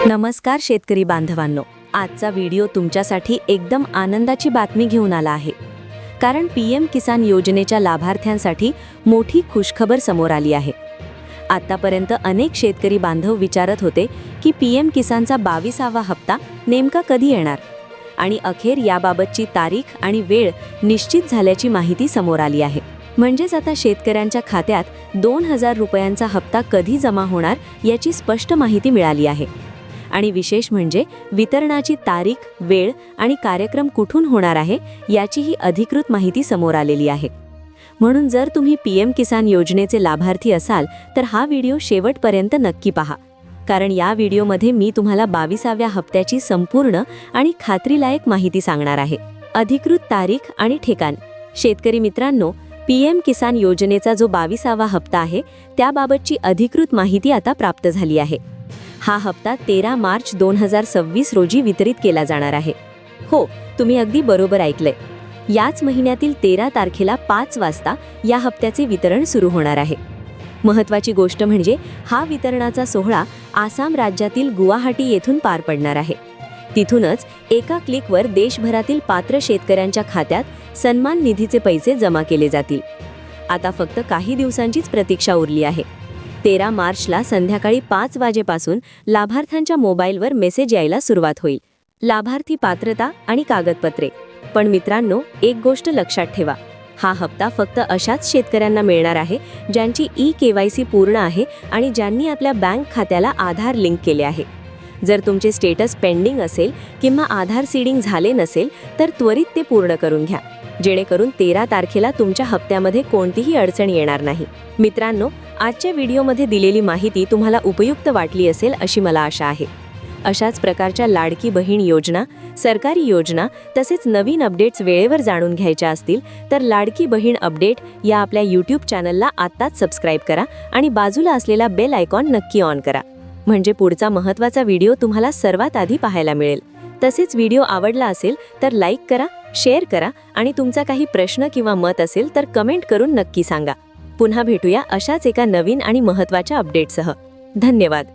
नमस्कार शेतकरी बांधवांनो, आजचा व्हिडिओ तुमच्यासाठी एकदम आनंदाची बातमी घेऊन आला आहे. कारण पीएम किसान योजनेच्या लाभार्थ्यांसाठी मोठी खुशखबर समोर आली आहे. आतापर्यंत अनेक शेतकरी बांधव विचारत होते की पीएम किसानचा 22वा हप्ता नेमका कधी येणार, आणि अखेर याबाबतची तारीख आणि वेळ निश्चित झाल्याची माहिती समोर आली आहे. म्हणजेच आता शेतकऱ्यांच्या खात्यात 2000 रुपयांचा हप्ता कधी जमा होणार याची स्पष्ट माहिती मिळाली आहे. आणि विशेष म्हणजे वितरणाची तारीख, वेळ आणि कार्यक्रम कुठून होणार आहे याचीही अधिकृत माहिती समोर आलेली आहे. म्हणून जर तुम्ही पीएम किसान योजनेचे लाभार्थी असाल तर हा व्हिडिओ शेवटपर्यंत नक्की पहा. कारण या व्हिडिओमध्ये मी तुम्हाला 22व्या हप्त्याची संपूर्ण आणि खात्रीलायक माहिती सांगणार आहे. अधिकृत तारीख आणि ठिकाण. शेतकरी मित्रांनो, पीएम किसान योजनेचा जो 22वा हप्ता आहे त्याबाबतची अधिकृत माहिती आता प्राप्त झाली आहे. हा हप्ता 13 मार्च 2026 रोजी वितरित केला जाणार आहे. हो, तुम्ही अगदी बरोबर ऐकलंय. याच महिन्यातील 13 तारखेला 5 वाजता या हप्त्याचे वितरण सुरू होणार आहे. महत्त्वाची गोष्ट म्हणजे हा वितरणाचा सोहळा आसाम राज्यातील गुवाहाटी येथून पार पडणार आहे. तिथूनच एका क्लिकवर देशभरातील पात्र शेतकऱ्यांच्या खात्यात सन्मान निधीचे पैसे जमा केले जातील. आता फक्त काही दिवसांचीच प्रतीक्षा उरली आहे. 13 मार्चला संध्याकाळी 5 वाजेपासून लाभार्थ्यांच्या मोबाईलवर मेसेज यायला सुरुवात होईल. लाभार्थी पात्रता आणि कागदपत्रे. पण मित्रांनो, एक गोष्ट लक्षात ठेवा, हा हप्ता फक्त अशाच शेतकऱ्यांना मिळणार आहे ज्यांची ई-केवायसी पूर्ण आहे आणि ज्यांनी आपल्या बँक खात्याला आधार लिंक केले आहे. जर तुमचे स्टेटस पेंडिंग असेल किंवा आधार सीडिंग झाले नसेल तर त्वरित ते पूर्ण करून घ्या, जेणेकरून 13 तारखेला तुमच्या हप्त्यामध्ये कोणतीही अडचण येणार नाही. मित्रांनो, आजच्या व्हिडिओमध्ये दिलेली माहिती तुम्हाला उपयुक्त वाटली असेल अशी मला आशा आहे. अशाच प्रकारच्या लाडकी बहीण योजना, सरकारी योजना तसेच नवीन अपडेट्स वेळेवर जाणून घ्यायच्या असतील तर लाडकी बहीण अपडेट या आपल्या यूट्यूब चॅनलला आत्ताच सबस्क्राईब करा आणि बाजूला असलेला बेल आयकॉन नक्की ऑन करा, म्हणजे पुढचा महत्त्वाचा व्हिडिओ तुम्हाला सर्वात आधी पाहायला मिळेल. तसेच व्हिडिओ आवडला असेल तर लाईक करा, शेअर करा आणि तुमचा काही प्रश्न किंवा मत असेल तर कमेंट करून नक्की सांगा. पुन्हा भेटूया अशाच एका नवीन आणि महत्त्वाच्या अपडेटसह. धन्यवाद.